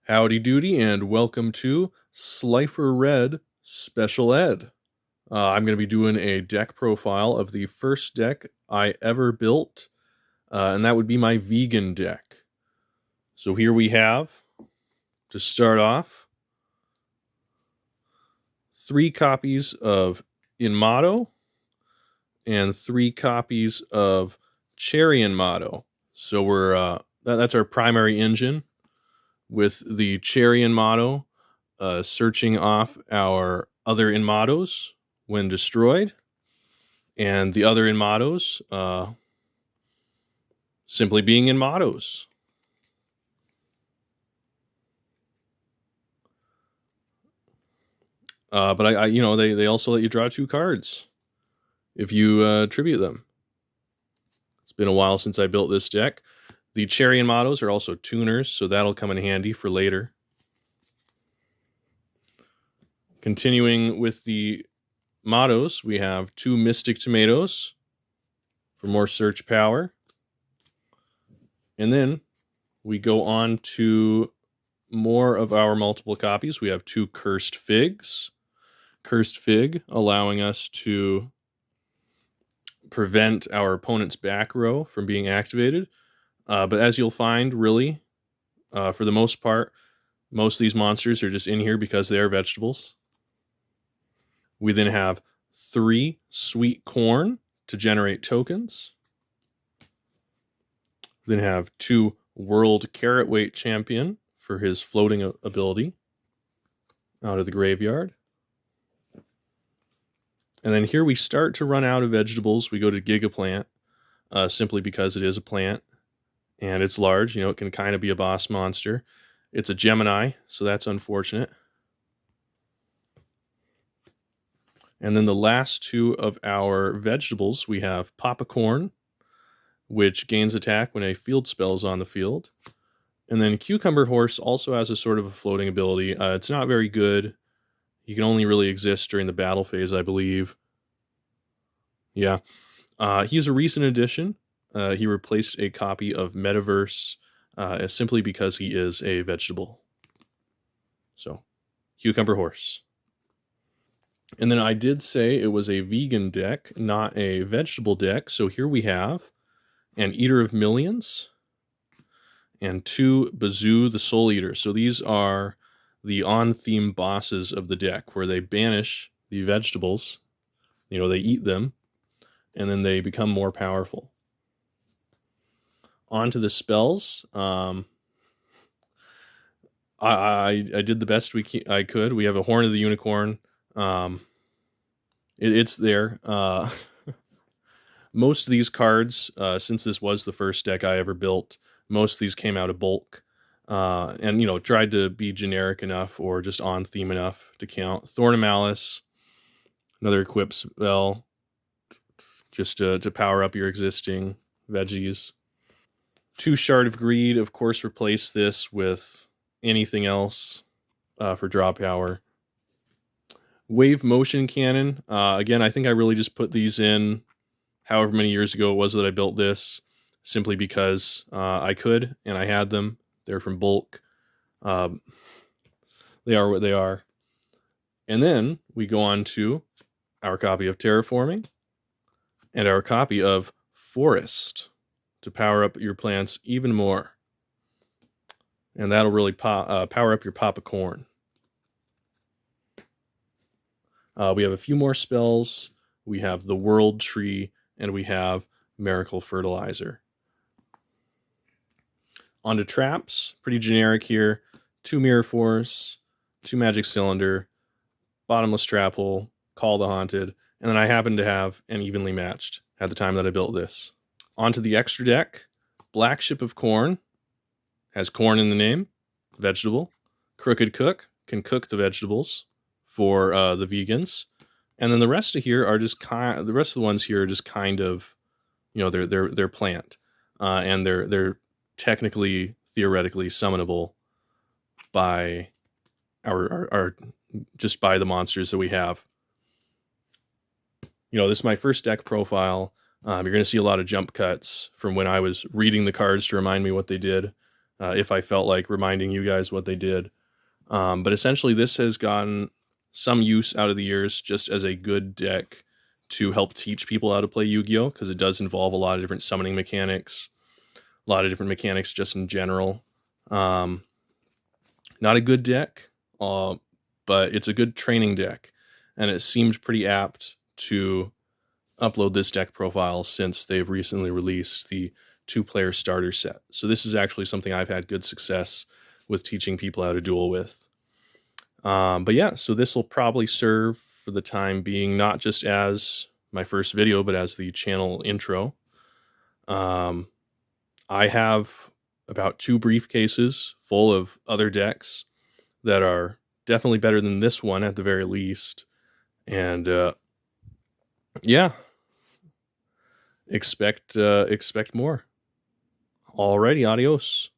Howdy doody, and welcome to Slifer Red Special Ed. I'm going to be doing a deck profile of the first deck I ever built, and that would be my vegan deck. So here we have, to start off, 3 copies of Inmotto and 3 copies of Cherry Inmotto. So that's our primary engine, with the Cherry Inmotto searching off our other Inmottos when destroyed, and the other Inmottos simply being Inmottos. But they also let you draw 2 cards if you tribute them. It's been a while since I built this deck. The Cherry Inmottos are also tuners, so that'll come in handy for later. Continuing with the mottos, we have 2 Mystic Tomatoes for more search power. And then we go on to more of our multiple copies. We have 2 Cursed Figs. Cursed Fig allowing us to prevent our opponent's back row from being activated. But as you'll find, really, for the most part, most of these monsters are just in here because they are vegetables. We then have 3 Sweet Corn to generate tokens. We then have 2 World Carrot Weight Champion for his floating ability out of the graveyard. And then here we start to run out of vegetables. We go to Gigaplant, simply because it is a plant and it's large. It can kind of be a boss monster. It's a Gemini, so that's unfortunate. And then the last 2 of our vegetables, we have Popcorn, which gains attack when a field spell is on the field. And then Cucumber Horse also has a sort of a floating ability. It's not very good. He can only really exist during the battle phase, I believe. Yeah. He's a recent addition. He replaced a copy of Metaverse simply because he is a vegetable. So, Cucumber Horse. And then I did say it was a vegan deck, not a vegetable deck. So here we have an Eater of Millions and 2 Bazoo the Soul Eater. So these are the on-theme bosses of the deck, where they banish the vegetables. They eat them, and then they become more powerful. On to the spells. I did the best I could. We have a Horn of the Unicorn. It's there. Most of these cards, since this was the first deck I ever built, most of these came out of bulk. And tried to be generic enough or just on theme enough to count. Thorn of Malice, another equip spell, just to power up your existing veggies. 2 Shard of Greed, of course, replace this with anything else for draw power. Wave Motion Cannon, again, I think I really just put these in however many years ago it was that I built this, simply because I could and I had them. They're from bulk. They are what they are. And then we go on to our copy of Terraforming and our copy of Forest to power up your plants even more. And that'll really power up your Popcorn. We have a few more spells. We have the World Tree, and we have Miracle Fertilizer. On to traps, pretty generic here. 2 Mirror Force, 2 Magic Cylinder, Bottomless Trap Hole, Call the Haunted, and then I happen to have an Evenly Matched at the time that I built this. On to the extra deck. Black Ship of Corn has corn in the name, vegetable. Crooked Cook can cook the vegetables for the vegans. And then the rest of here are just the rest of the ones here are just kind of, they're plant, and they're technically, theoretically summonable by our just by the monsters that we have. This is my first deck profile. You're going to see a lot of jump cuts from when I was reading the cards to remind me what they did. if I felt like reminding you guys what they did. But essentially, this has gotten some use out of the years just as a good deck to help teach people how to play Yu-Gi-Oh! Because it does involve a lot of different summoning mechanics, a lot of different mechanics just in general. Not a good deck, but it's a good training deck, and it seemed pretty apt to upload this deck profile since they've recently released the 2-player starter set. So this is actually something I've had good success with teaching people how to duel with. But yeah, so this will probably serve for the time being, not just as my first video, but as the channel intro. I have about 2 briefcases full of other decks that are definitely better than this one at the very least. And yeah, expect more. Alrighty, adios.